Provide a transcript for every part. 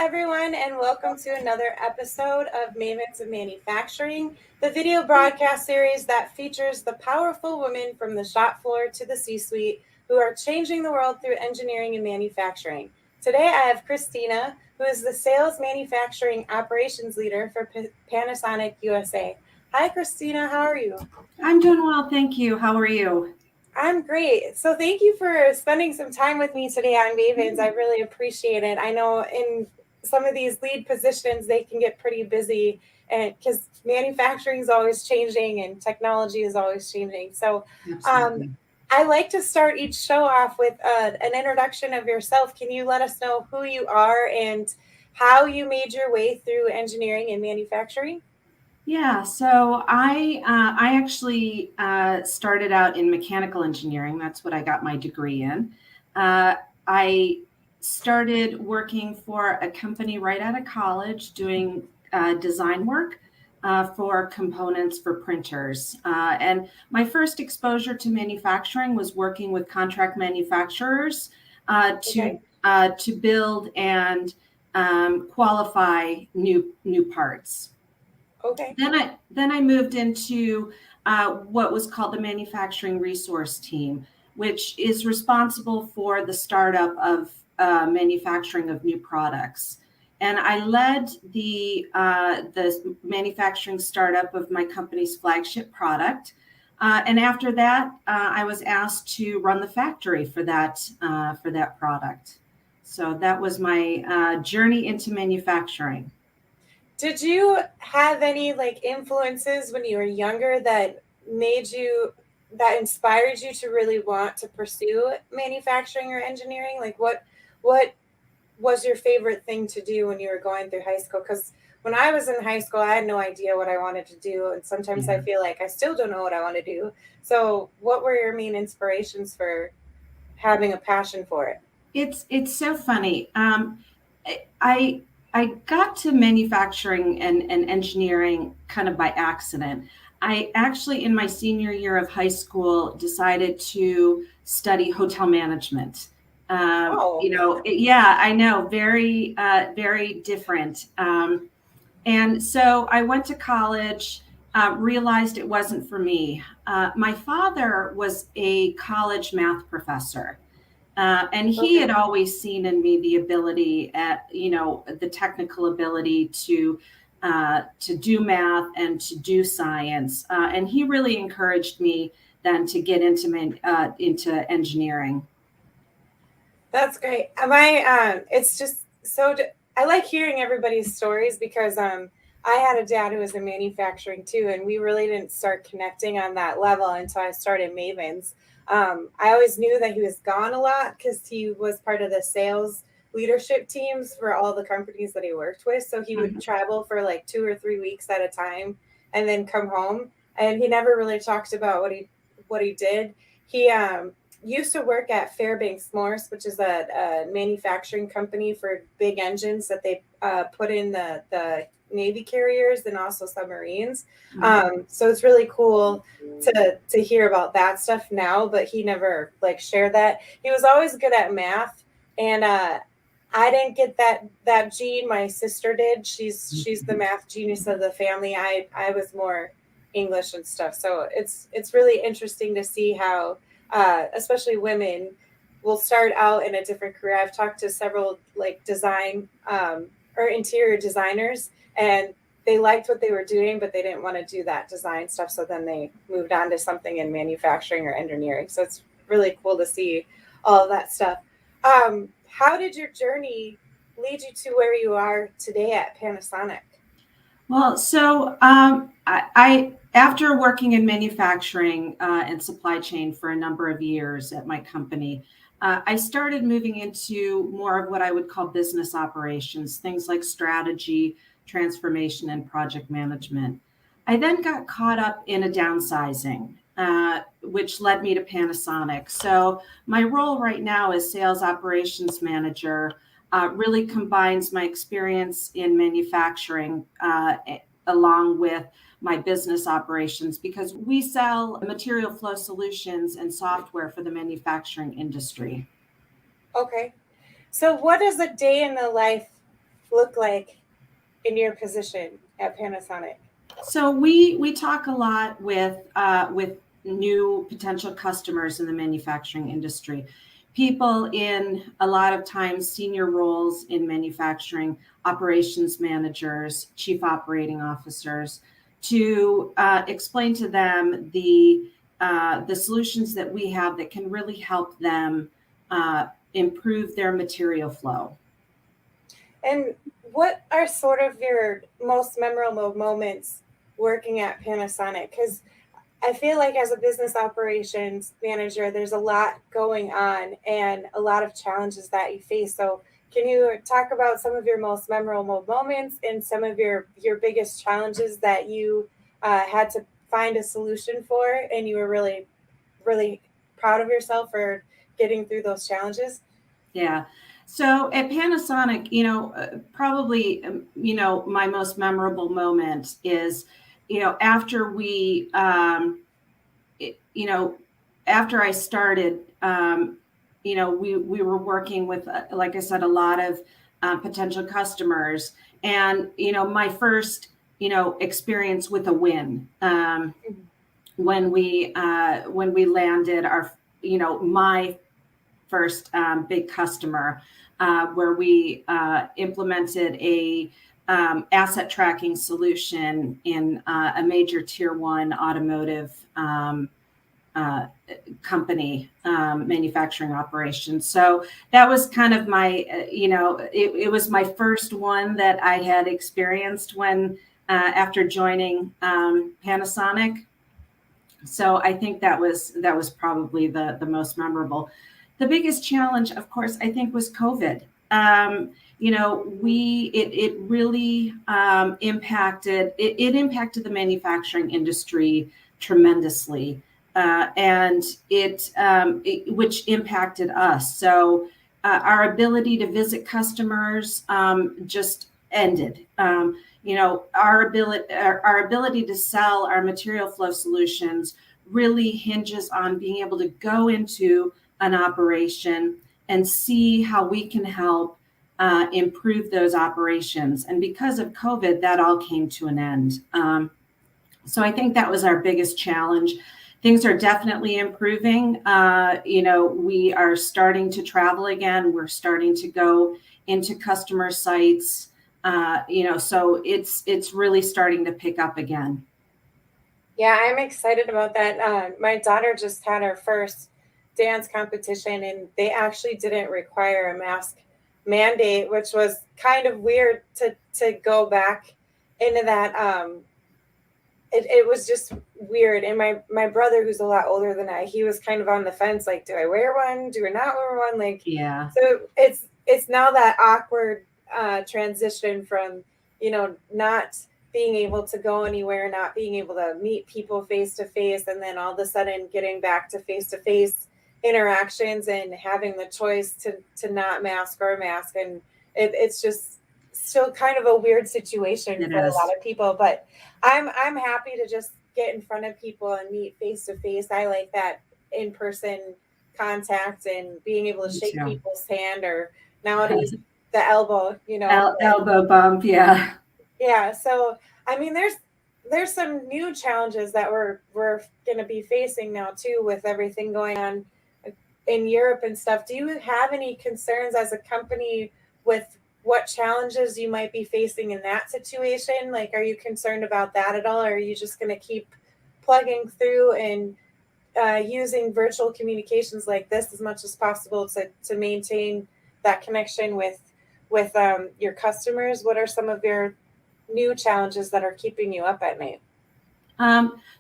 everyone, and welcome to another episode of Mavens of Manufacturing, the video broadcast series that features the powerful women from the shop floor to the C-suite who are changing the world through engineering and manufacturing. Today, I have Christina, who is the Sales Manufacturing Operations Leader for Panasonic USA. Hi, Christina. How are you? I'm doing well, thank you. How are you? I'm great. So thank you for spending some time with me today on Mavens. I really appreciate it. I know in some of these lead positions, they can get pretty busy and because manufacturing is always changing and technology is always changing. So um, Absolutely. I like to start each show off with an introduction of yourself. Can you let us know who you are and how you made your way through engineering and manufacturing? Yeah, so I actually started out in mechanical engineering. That's what I got my degree in. I started working for a company right out of college doing design work for components for printers. And my first exposure to manufacturing was working with contract manufacturers uh, to Okay. to build and qualify new parts. Okay. Then I moved into what was called the manufacturing resource team, which is responsible for the startup of manufacturing of new products. And I led the manufacturing startup of my company's flagship product. And after that, I was asked to run the factory for that product. So that was my journey into manufacturing. Did you have any like influences when you were younger that made you that inspired you to really want to pursue manufacturing or engineering? Like what was your favorite thing to do when you were going through high school? Because when I was in high school, I had no idea what I wanted to do, and sometimes I Yeah. feel like I still don't know what I want to do. So, what were your main inspirations for having a passion for it? It's so funny. I I got to manufacturing and engineering kind of by accident. I actually, in my senior year of high school, decided to study hotel management. Oh, Yeah, I know, very different. And so I went to college, realized it wasn't for me. My father was a college math professor. And he okay. had always seen in me the ability at, the technical ability to do math and to do science. And he really encouraged me then to get into engineering. That's great. It's just I like hearing everybody's stories because I had a dad who was in manufacturing too, and we really didn't start connecting on that level until I started Mavens. I always knew that he was gone a lot because he was part of the sales leadership teams for all the companies that he worked with. So he would Mhm. travel for like 2 or 3 weeks at a time and then come home. And he never really talked about what he did. He used to work at Fairbanks Morse, which is a manufacturing company for big engines that they put in the Navy carriers and also submarines. Mhm. So it's really cool to hear about that stuff now, but he never like shared that. He was always good at math, and I didn't get that gene. My sister did. She's the math genius of the family. I was more English and stuff. So it's really interesting to see how especially women will start out in a different career. I've talked to several like design or interior designers, and they liked what they were doing, but they didn't want to do that design stuff. So then they moved on to something in manufacturing or engineering. So it's really cool to see all of that stuff. How did your journey lead you to where you are today at Panasonic? Well, so I after working in manufacturing and supply chain for a number of years at my company, I started moving into more of what I would call business operations, things like strategy, transformation, and project management. I then got caught up in a downsizing, which led me to Panasonic. So my role right now as sales operations manager really combines my experience in manufacturing along with my business operations because we sell material flow solutions and software for the manufacturing industry. Okay. So what does a day in the life look like in your position at Panasonic? So we talk a lot with new potential customers in the manufacturing industry, people in a lot of times senior roles in manufacturing, operations managers, chief operating officers, to explain to them the solutions that we have that can really help them improve their material flow. And what are sort of your most memorable moments working at Panasonic? Because I feel like as a business operations manager, there's a lot going on and a lot of challenges that you face. So, can you talk about some of your most memorable moments and some of your biggest challenges that you had to find a solution for, and you were really, really proud of yourself for getting through those challenges? Yeah. So at Panasonic, probably, my most memorable moment is, after it- you know, after I started, we were working with, like I said, a lot of potential customers, and my first, experience with a win, when we landed my first big customer, where we implemented a asset tracking solution in a major tier one automotive uh, company manufacturing operation. So that was kind of my, it was my first one that I had experienced when after joining Panasonic. So I think that was probably the most memorable. The biggest challenge, of course, I think was COVID. It really it impacted the manufacturing industry tremendously, and which impacted us. So our ability to visit customers just ended. Our ability to sell our material flow solutions really hinges on being able to go into an operation and see how we can help improve those operations. And because of COVID, that all came to an end. So I think that was our biggest challenge. Things are definitely improving. We are starting to travel again. We're starting to go into customer sites. So it's really starting to pick up again. Yeah, I'm excited about that. My daughter just had her first dance competition, and they actually didn't require a mask mandate, which was kind of weird to go back into that. It was just weird. And my brother, who's a lot older than I, he was kind of on the fence, like, do I wear one? Do I not wear one? Like, Yeah. so it's now that awkward transition from not being able to go anywhere, not being able to meet people face to face, and then all of a sudden getting back to face interactions and having the choice to not mask or mask, and it's just still kind of a weird situation It for a lot is. of people. But I'm happy to just get in front of people and meet face to face. I like that in person contact and being able to Me shake too. people's hand, or nowadays the elbow, Elbow bump. Yeah. yeah. So I mean, there's some new challenges that we're going to be facing now too, with everything going on in Europe and stuff. Do you have any concerns as a company with what challenges you might be facing in that situation? Like, are you concerned about that at all, or are you just going to keep plugging through and using virtual communications like this as much as possible to maintain that connection with your customers? What are some of your new challenges that are keeping you up at night?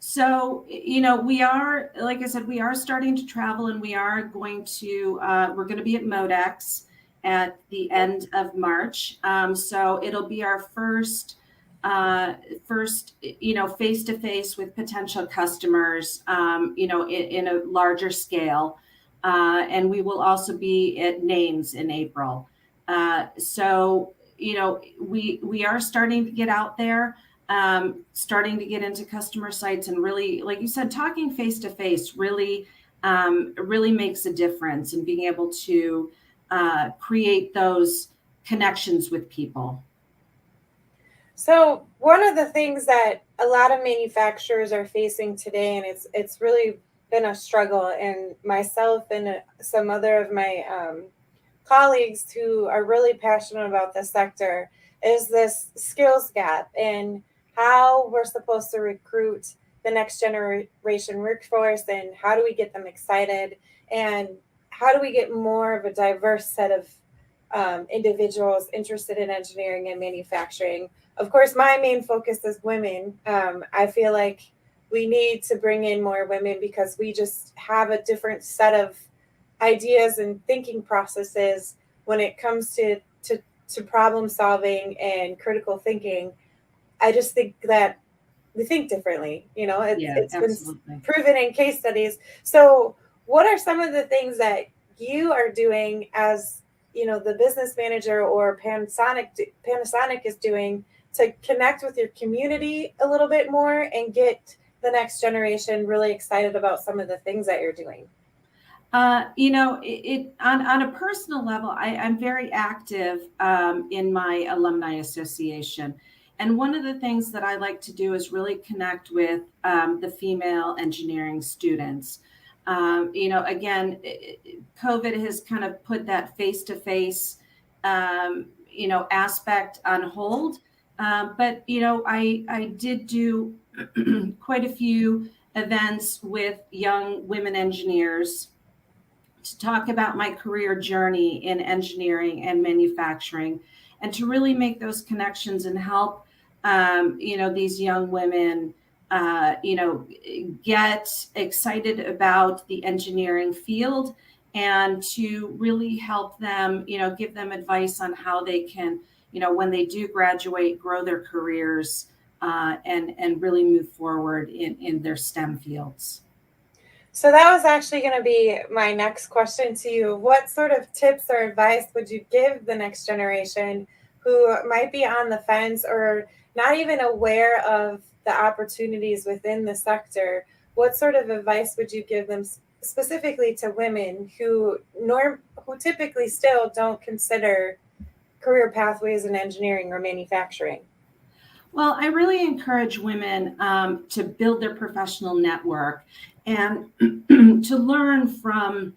So, we are, like I said, we are starting to travel, and we're going to be at Modex at the end of March. So it'll be our first, face to face with potential customers, in a larger scale. And we will also be at NAMES in April. So, we are starting to get out there, starting to get into customer sites, and really, like you said, talking face to face really makes a difference in being able to create those connections with people. So one of the things that a lot of manufacturers are facing today, and it's really been a struggle, and myself and some other of my colleagues who are really passionate about this sector, is this skills gap and how we're supposed to recruit the next generation workforce, and how do we get them excited, and how do we get more of a diverse set of individuals interested in engineering and manufacturing. Of course, my main focus is women. I feel like we need to bring in more women because we just have a different set of ideas and thinking processes when it comes to problem solving and critical thinking. I just think that we think differently. Yeah, It's been absolutely. proven in case studies. So, what are some of the things that you are doing as the business manager, or Panasonic is doing to connect with your community a little bit more and get the next generation really excited about some of the things that you're doing? On a personal level, I'm very active in my alumni association. And one of the things that I like to do is really connect with the female engineering students. Again, COVID has kind of put that face-to-face, aspect on hold. But I did do quite a few events with young women engineers to talk about my career journey in engineering and manufacturing, and to really make those connections and help, these young women, get excited about the engineering field, and to really help them, give them advice on how they can, when they do graduate, grow their careers, and really move forward in their STEM fields. So that was actually going to be my next question to you. What sort of tips or advice would you give the next generation who might be on the fence or not even aware of the opportunities within the sector? What sort of advice would you give them specifically to women who typically still don't consider career pathways in engineering or manufacturing? Well, I really encourage women to build their professional network and to learn from,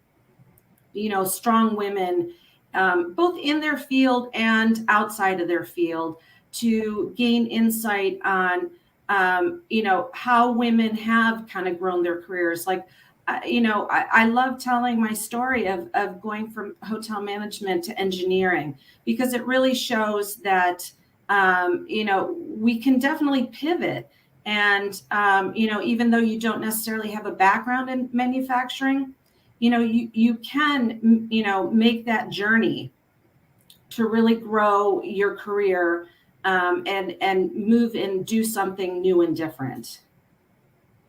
strong women, both in their field and outside of their field, to gain insight on, how women have kind of grown their careers. Like, I love telling my story of going from hotel management to engineering, because it really shows that, we can definitely pivot. And, even though you don't necessarily have a background in manufacturing, you can, make that journey to really grow your career, and move and do something new and different.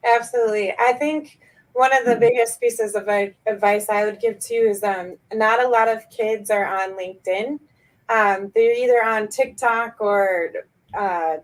Absolutely. I think one of the biggest pieces of advice I would give too is not a lot of kids are on LinkedIn. They're either on TikTok or uh,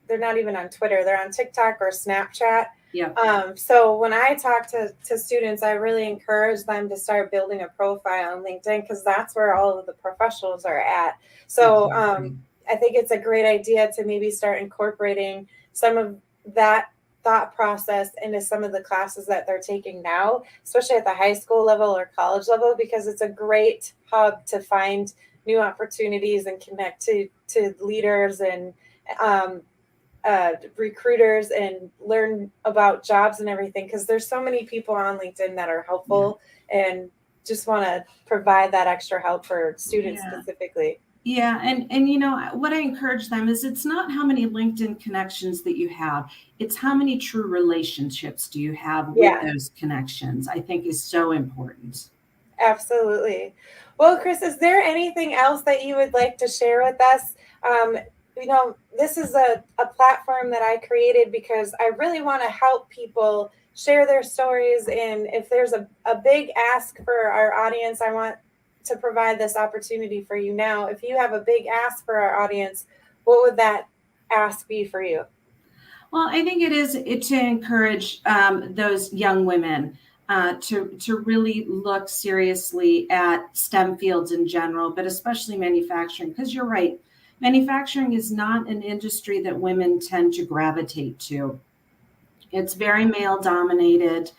they're not even on Twitter. They're on TikTok or Snapchat. Yeah. So when I talk to students, I really encourage them to start building a profile on LinkedIn because that's where all of the professionals are at. So Exactly. I think it's a great idea to maybe start incorporating some of that thought process into some of the classes that they're taking now, especially at the high school level or college level, because it's a great hub to find new opportunities and connect to leaders and um, recruiters and learn about jobs and everything, because there's so many people on LinkedIn that are Yeah. helpful and just want to provide that extra help for students Yeah. specifically. Yeah, and what I encourage them is, it's not how many LinkedIn connections that you have, it's how many true relationships do you have with Yeah, those connections, I think is so important. absolutely. Well, Chris, is there anything else that you would like to share with us? Um, this is a platform that I created because I really want to help people share their stories. And if there's a big ask for our audience, I want to provide this opportunity for you now. If you have a big ask for our audience, what would that ask be for you? Well, I think it is to encourage those young women, to really look seriously at STEM fields in general, but especially manufacturing, because you're right, manufacturing is not an industry that women tend to gravitate to. It's very male dominated,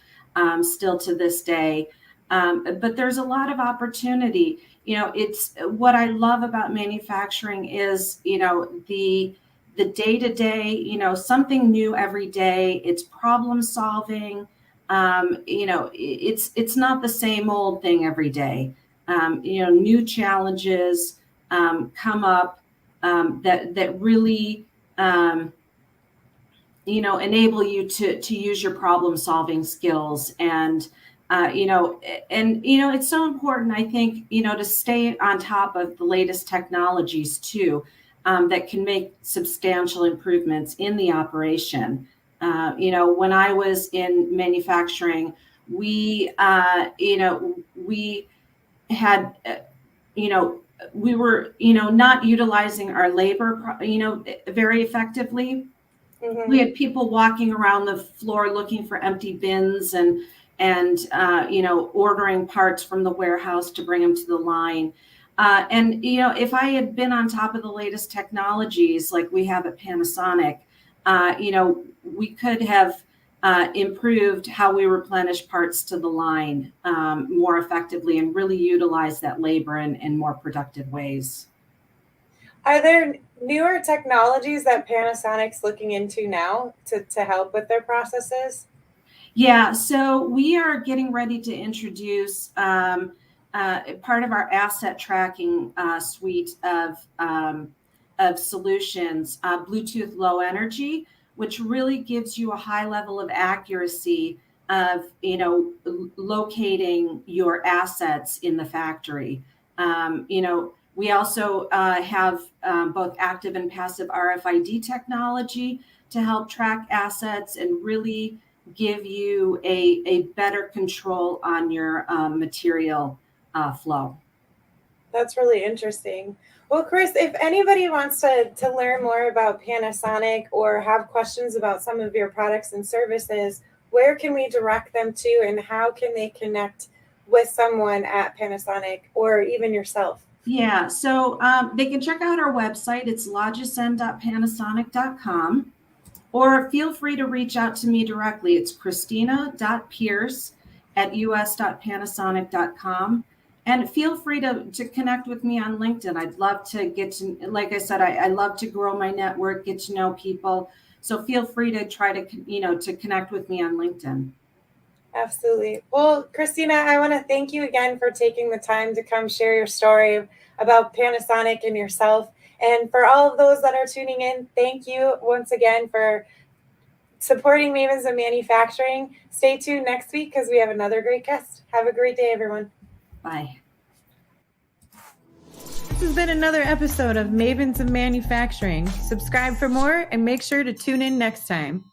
still to this day. But there's a lot of opportunity. It's what I love about manufacturing is, the day to day, something new every day. It's problem solving. It's not the same old thing every day. New challenges come up that really enable you to use your problem solving skills. And it's so important, I think, to stay on top of the latest technologies too, that can make substantial improvements in the operation. When I was in manufacturing, we had, we were, not utilizing our labor, very effectively. Mm-hmm. We had people walking around the floor looking for empty bins and ordering parts from the warehouse to bring them to the line. If I had been on top of the latest technologies like we have at Panasonic, we could have improved how we replenish parts to the line more effectively and really utilize that labor in more productive ways. Are there newer technologies that Panasonic's looking into now to help with their processes? Yeah, so we are getting ready to introduce part of our asset tracking suite of solutions, Bluetooth Low Energy, which really gives you a high level of accuracy of locating your assets in the factory. We also have both active and passive RFID technology to help track assets and really give you a better control on your material flow. That's really interesting. Well, Chris, if anybody wants to learn more about Panasonic or have questions about some of your products and services, where can we direct them to, and how can they connect with someone at Panasonic or even yourself? Yeah, so they can check out our website. It's logisen.panasonic.com, or feel free to reach out to me directly. It's christina.pierce@us.panasonic.com. And feel free to connect with me on LinkedIn. I'd love to get to, like I said, I love to grow my network, get to know people. So feel free to try to, to connect with me on LinkedIn. Absolutely. Well, Christina, I want to thank you again for taking the time to come share your story about Panasonic and yourself. And for all of those that are tuning in, thank you once again for supporting Mavens of Manufacturing. Stay tuned next week because we have another great guest. Have a great day, everyone. Bye. This has been another episode of Mavens of Manufacturing. Subscribe for more and make sure to tune in next time.